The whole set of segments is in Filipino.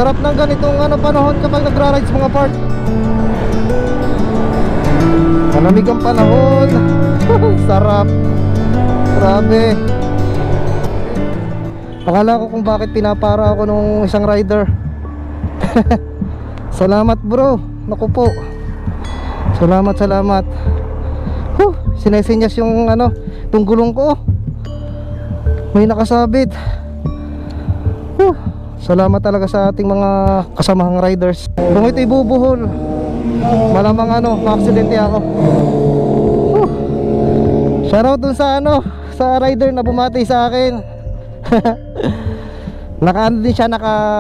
Sarap ng ganitong panahon kapag nagra-rides mga part. Malamig ang panahon. Sarap. Grabe. Akala ko kung bakit pinapara ako nung isang rider. Salamat bro. Naku po. Salamat. Sinesinyas yung yung gulong ko. May nakasabit. Salamat talaga sa ating mga kasamahang riders. Kung ito'y bubuhol, malamang ma-aksidente ako. Shoutout dun sa sa rider na bumati sa akin. Din siya,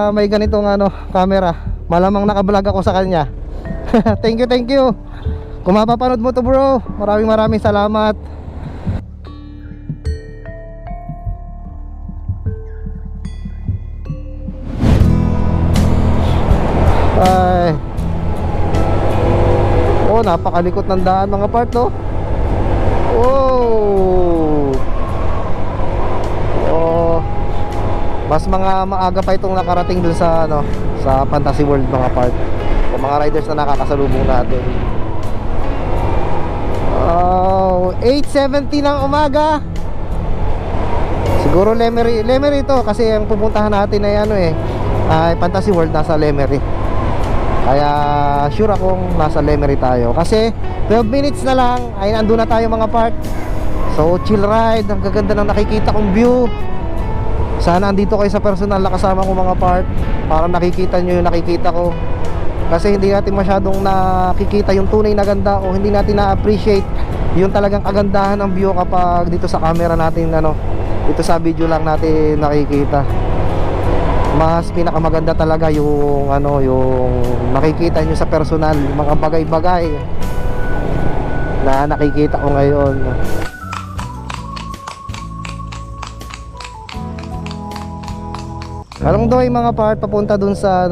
may ganitong camera. Malamang naka-vlog ako sa kanya. Thank you. Kung mapapanood mo to bro, maraming salamat. Ay. Oh, napakalikot ng daan mga part, no? Oh, mas maaga pa itong nakarating dun sa sa Fantasy World mga part. Sa mga riders na nakakasalubong natin. 8:70 ng umaga. Siguro Lemery ito kasi ang pupuntahan natin ay ay Fantasy World, nasa Lemery. Kaya sure akong nasa Lemery tayo. Kasi 12 minutes na lang ay nandun na tayo mga part. So chill ride. Ang gaganda ng nakikita kong view. Sana andito kayo sa personal na kasama ko mga part, para nakikita nyo yung nakikita ko. Kasi hindi natin masyadong nakikita yung tunay na ganda, o hindi natin na-appreciate yung talagang kagandahan ng view kapag dito sa camera natin dito sa video lang natin nakikita. Mas pinakamaganda talaga yung yung nakikita nyo sa personal, mga bagay-bagay na nakikita ko ngayon. Alam daw yung mga part papunta dun sa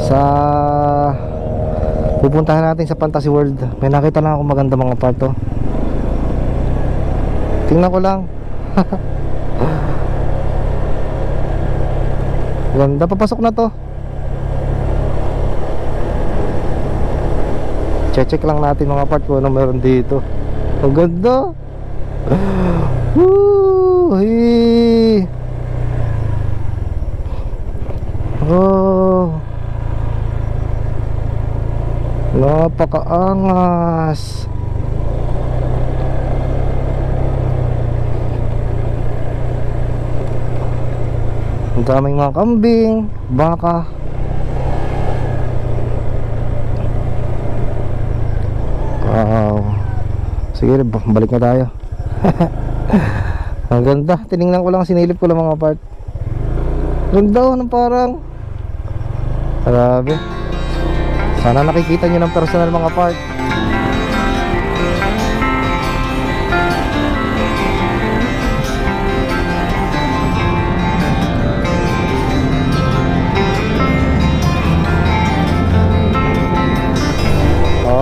sa pupuntahan natin sa Fantasy World. May nakita lang ako maganda mga part to. Tingnan ko lang. Ganda, papasok na to. Check lang natin mga part ko meron dito. Ang ganda. Woo! Oh, napakaangas. Ang daming mga kambing, baka. Wow. Sige, balik na tayo. Ang ganda. Tinignan ko lang, sinilip ko lang mga part. Ganda ng parang grabe. Sana nakikita nyo ng personal mga part.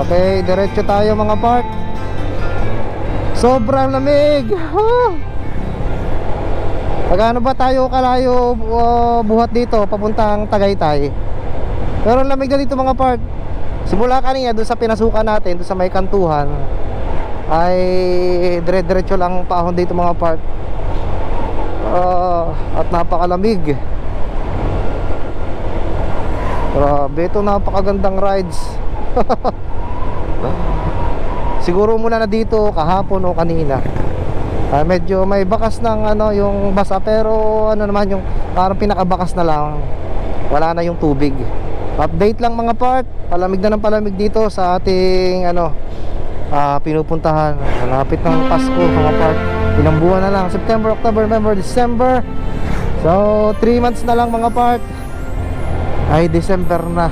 Okay, diretso tayo mga part. Sobrang lamig. Pagano ba tayo kalayo buhat dito papuntang Tagaytay? Pero lamig na dito mga part. Simula kanina doon sa pinasukan natin, doon sa may kantuhan, ay dire-diretso lang paahon dito mga part. At napakalamig. Grabe, ito napakagandang rides. Siguro mula na dito kahapon o kanina. Medyo may bakas ng yung basa, pero naman yung parang pinakabakas na lang. Wala na yung tubig. Update lang mga part. Palamig na ng palamig dito sa ating pinupuntahan. Malapit ng Pasko mga part. Ilang buwan na lang, September, October, November, December. So 3 months na lang mga part, ay December na.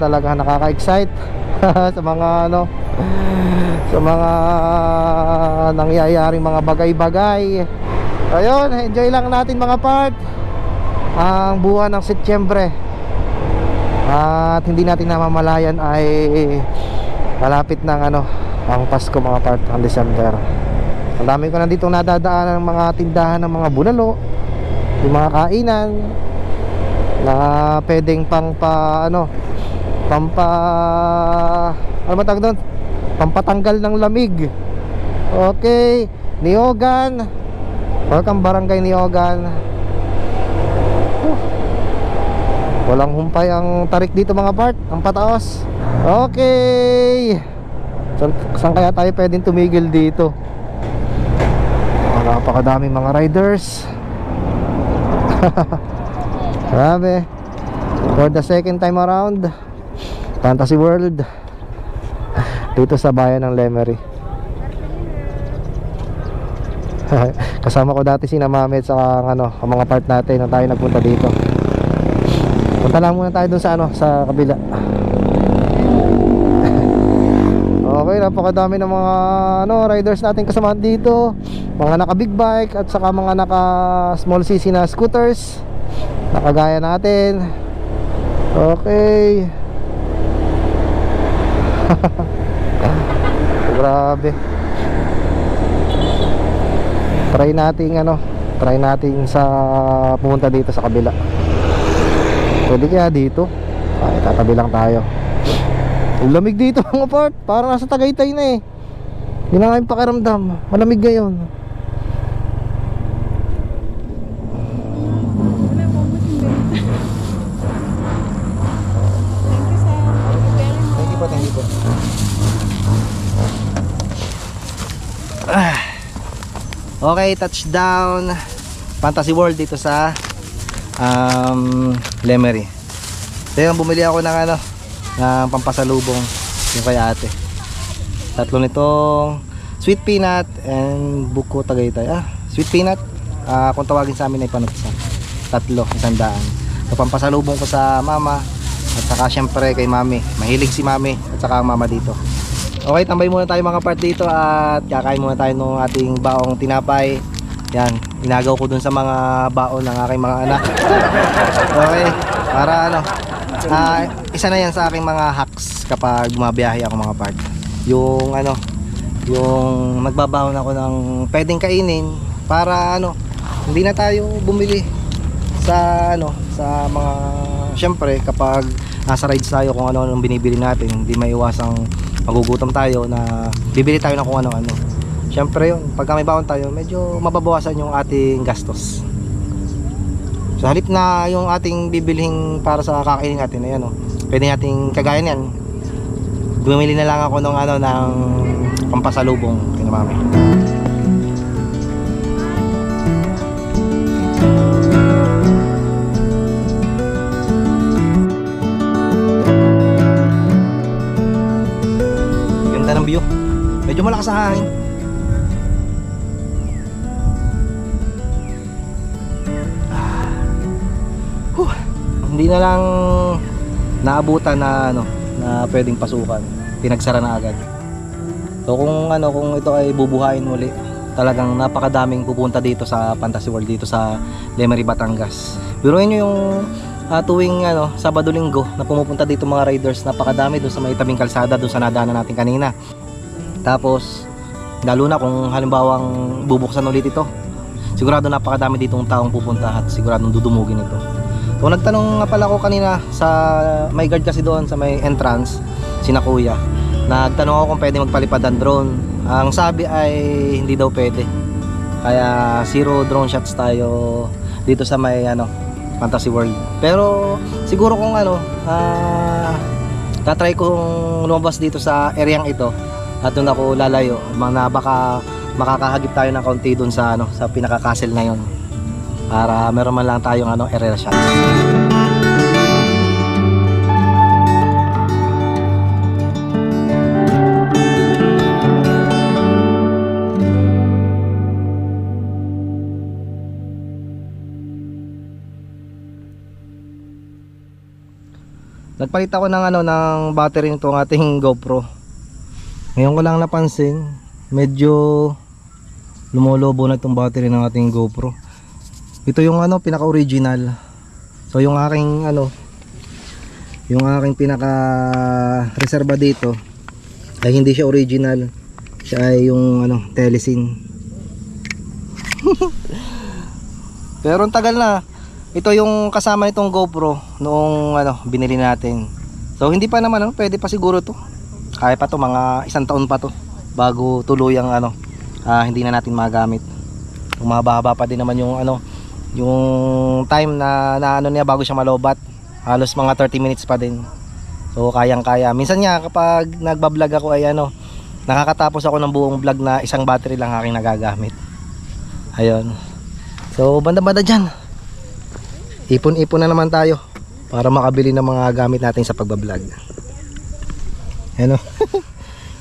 Talaga nakaka-excite. Sa mga sa mga nangyayaring mga bagay-bagay. Ayun, enjoy lang natin mga part ang buwan ng Setyembre. At hindi natin namamalayan ay malapit ng ang Pasko mga part, ang December. Ang dami ko nandito nadadaan ng mga tindahan ng mga bulalo, yung mga kainan na pwedeng ano ba tawag doon, pampatanggal ng lamig. Okay, Niogan, welcome Barangay Niogan. Walang humpay ang tarik dito mga part, ang pataos. Okay, saan kaya tayo pwedeng tumigil dito? Napakadaming mga riders. Grabe. For the second time around, Fantasy World dito sa bayan ng Lemery. Kasama ko dati si Mami at saka ang mga part natin nung tayo nagpunta dito. Punta lang muna tayo dun sa sa kabila. Okay, napakadami ng mga riders natin kasama dito. Mga naka big bike at saka mga naka small cc na scooters. Nakagaya natin. Okay. Grabe. Try nating sa pumunta dito sa kabila. Pwede kaya dito? Ay, tatabi lang tayo. Ang lamig dito mga part. Parang nasa Tagaytay na eh. Yun ang aking pakiramdam. Malamig ngayon. Thank you po. Okay, touchdown Fantasy World dito sa Lemery. Kaya bumili ako ng ng pampasalubong yung kay ate. Tatlo nitong sweet peanut and buko Tagaytay. Sweet peanut, kung tawagin sa amin ay panutsa. Tatlo, 100. So pampasalubong ko sa mama at saka syempre kay mami. Mahilig si mami at saka ang mama dito. Okay, tambay muna tayo mga part dito at kakain muna tayo ng ating baong tinapay. Yan, inagaw ko dun sa mga baon ng aking mga anak. Okay, para isa na yan sa aking mga hacks kapag bumabiyahe ako mga part. Yung yung nagbabaon ako ng pwedeng kainin para hindi na tayo bumili sa sa mga, syempre kapag nasa rides tayo kung ano binibili natin, hindi maiwasang magugutom tayo na bibili tayo ng kung ano-ano. Syempre yun, pagka may baon tayo, medyo mababawasan yung ating gastos. So halip na yung ating bibilhin para sa kakainin natin, ayan pwede nating kagaya niyan. Bumili na lang ako ng ng pampasalubong kay mami. Ganda ng view. Medyo malakas ang hangin. Hindi na lang naabutan na na pwedeng pasukan. Pinagsara na agad. So kung ito ay bubuhayin muli, talagang napakadaming pupunta dito sa Fantasy World dito sa Lemery, Batangas. Biruin niyo yung tuwing Sabado Linggo na pumupunta dito mga riders, napakadami doon sa may tabing kalsada doon sa nadaanan natin kanina. Tapos lalo na kung halimbawang bubuksan ulit ito, sigurado napakadami ditong taong pupunta at siguradong dudumugin ito. So nagtanong nga pala ako kanina sa may guard kasi doon sa may entrance, sina kuya. Nagtanong ako kung pwede magpalipad ng drone. Ang sabi ay hindi daw pwede. Kaya 0 drone shots tayo dito sa may Fantasy World. Pero siguro kung tatry kong lumabas dito sa areang ito at doon ako lalayo, baka makakahagip tayo ng kaunti doon sa sa pinaka-castle na yon. Para meron man lang tayong aerial shots. Nagpalit ako ng ng battery nitong ating GoPro. Ngayon ko lang napansin, medyo lumolobo na itong battery ng ating GoPro. Ito yung pinaka-original. So yung aking yung aking pinaka-reserva dito ay hindi siya original. Siya ay yung Telesin. Pero ang tagal na. Ito yung kasama nitong GoPro noong binili natin. So hindi pa naman pwede pa siguro to. Kaya pa to, mga 1 taon pa to bago tuluyang hindi na natin magamit. Kung mahaba-haba pa din naman yung yung time na niya bago siya malobat. Halos mga 30 minutes pa din. So kayang-kaya. Minsan nga kapag nagba-vlog ako ay nakakatapos ako ng buong vlog na isang battery lang aking nagagamit. Ayun. So banda-banda dyan, ipon-ipon na naman tayo para makabili ng mga gamit natin sa pagbablog. Ano?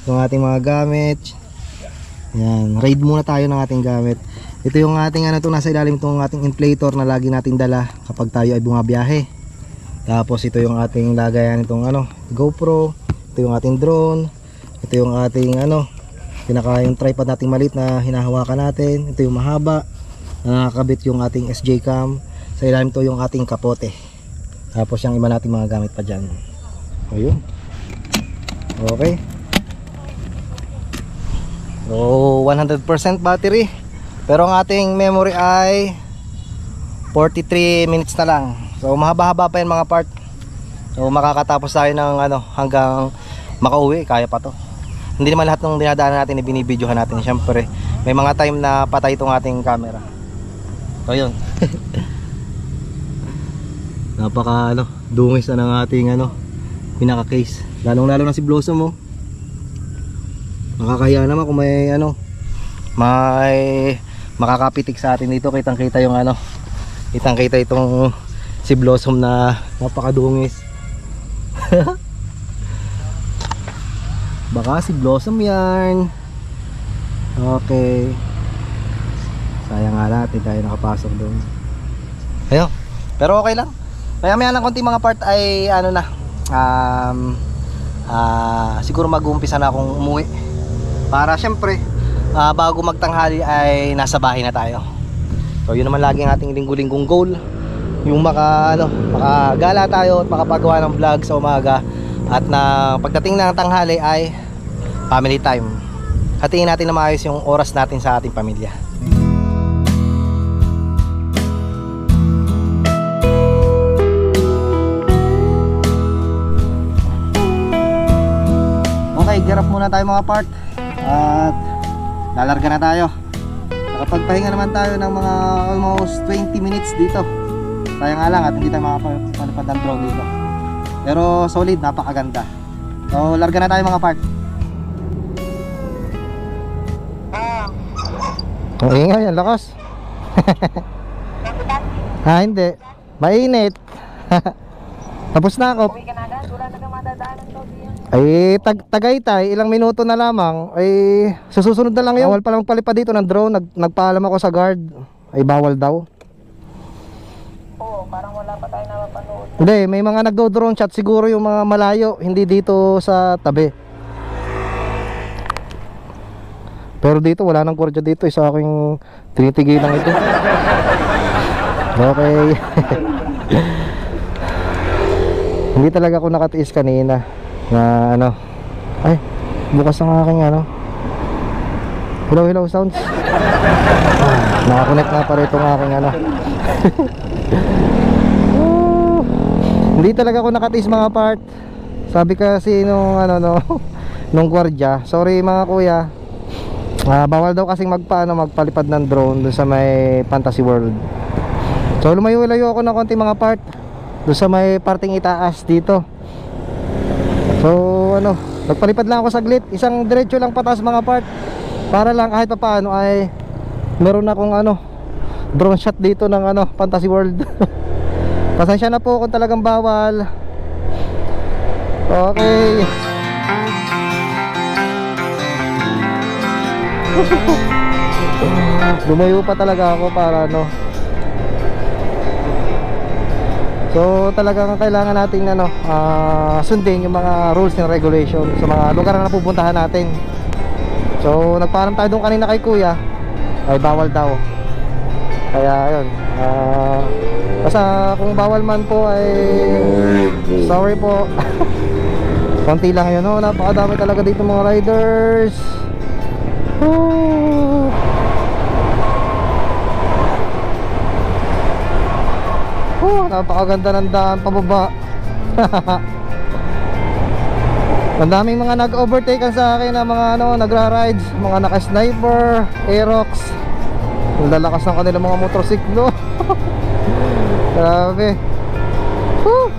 Yung ating mga gamit. Yan, raid muna tayo ng ating gamit. Ito yung ating nasa ilalim itong ating inflator na lagi nating dala kapag tayo ay bumabiyahe. Tapos ito yung ating lagayan itong GoPro. Ito yung ating drone. Ito yung ating yung tripod nating maliit na hinahawakan natin. Ito yung mahaba na nakakabit yung ating SJ cam. Sa ilalim to yung ating kapote. Tapos yung iba nating mga gamit pa dyan. Ayun. Okay. So 100% battery. Pero ang ating memory ay 43 minutes na lang. So mahaba-haba pa yan mga part. So makakatapos tayo ng hanggang makauwi. Kaya pa to. Hindi naman lahat ng dinadaanan natin ibinibidyohan natin. Siyempre may mga time na patay itong ating camera. So yun. Napaka dungis na ng ating pinaka case. Lalong lalo na si Blossom Nakakahiya naman kung may may makakapitik sa atin dito. Kitang kita yung kitang kita itong si Blossom na napakadungis. Baka si Blossom yan. Okay. Sayang nga natin tayo nakapasok doon. Ayun. Pero okay lang. Maya-maya ng konti mga part ay siguro mag-uumpisa na akong umuwi. Para syempre bago magtanghali ay nasa bahay na tayo. So yun naman lagi ang ating linggo-linggong goal. Yung makagala tayo at makapagawa ng vlog sa umaga. At na pagdating ng tanghali ay family time. Hatiin natin na maayos yung oras natin sa ating pamilya. Okay, get up muna tayo mga part. At lalarga na tayo. Nakapagpahinga naman tayo ng mga almost 20 minutes dito. Sayang nga lang at hindi tayo makapalipad ng drone dito. Pero solid, napakaganda. So larga na tayo mga part. Ang ingay, ang lakas. Hindi. Mainit. Tapos na ako. Uwi ka na agad, wala na kang madadaanan to diyan. Ay, Tagaytay, ilang minuto na lamang. Ay, susunod na lang yun. Bawal palang palipad dito ng drone. Nagpaalam ako sa guard. Ay, bawal daw. Oo, parang wala pa tayo napapanood. Hindi, may mga nagdo-drone shot siguro yung mga malayo. Hindi dito sa tabi. Pero dito, wala nang kordya dito. Isa aking tinitigilan ito. Okay. Hindi talaga ako nakatiis kanina na ay bukas ang aking hello sounds. Nakakonect na pa rin itong aking Hindi talaga ako nakatiis mga part. Sabi kasi nung gwardiya, sorry mga kuya, bawal daw kasing magpalipad ng drone dun sa may Fantasy World. So lumayo-layo ako ng konti mga part doon sa may parting itaas dito. So nagpalipad lang ako saglit. Isang diretso lang pataas mga part. Para lang kahit pa paano ay meron akong drone shot dito ng Fantasy World. Pasensya na po kung talagang bawal. Okay. Lumayo pa talaga ako para So talagang kailangan natin sundin yung mga rules and regulations sa mga lugar na napupuntahan natin. So nagpaalam tayo doon kanina kay kuya, ay bawal daw. Kaya ayun, basta kung bawal man po ay sorry po. Konti lang yun, napakadami talaga dito mga riders. Napakaganda ng daan pababa. Ang daming mga nag-overtaken sa akin na mga nagra-rides, mga naka-sniper, Aerox. Ang lalakas ng kanilang mga motorsiklo. Grabe. Woo!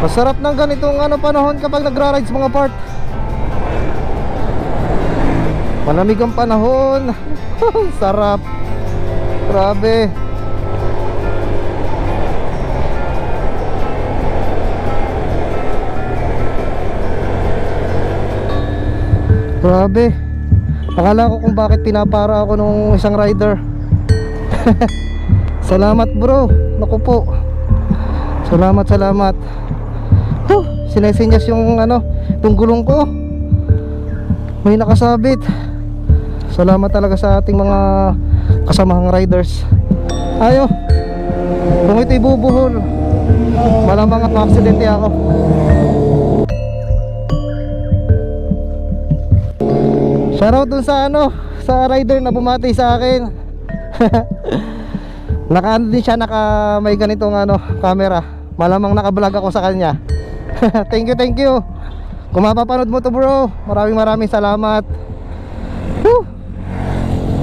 Masarap ng ganitong panahon kapag nagra-rides mga part. Malamig ang panahon. Sarap. Grabe. Grabe. Akala ko kung bakit pinapara ako nung isang rider. Salamat bro. Naku po. Salamat. Sinesinyas yung yung gulong ko. May nakasabit. Salamat talaga sa ating mga kasamahang riders. Ayo. Kung ito'y bubuhol, malamang at ma-aksidente ako. Shoutout dun sa sa rider na bumati sa akin. Din siya, may ganitong camera. Malamang naka-vlog ako sa kanya. Thank you. Kung mapapanood mo to bro, maraming salamat. Whew!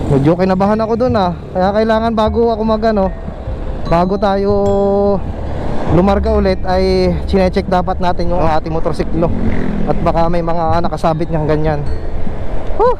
Medyo kinabahan ako dun Kaya kailangan bago ako bago tayo lumarga ulit ay chine-check dapat natin yung ating motorsiklo. At baka may mga nakasabit niyang ganyan. Whew!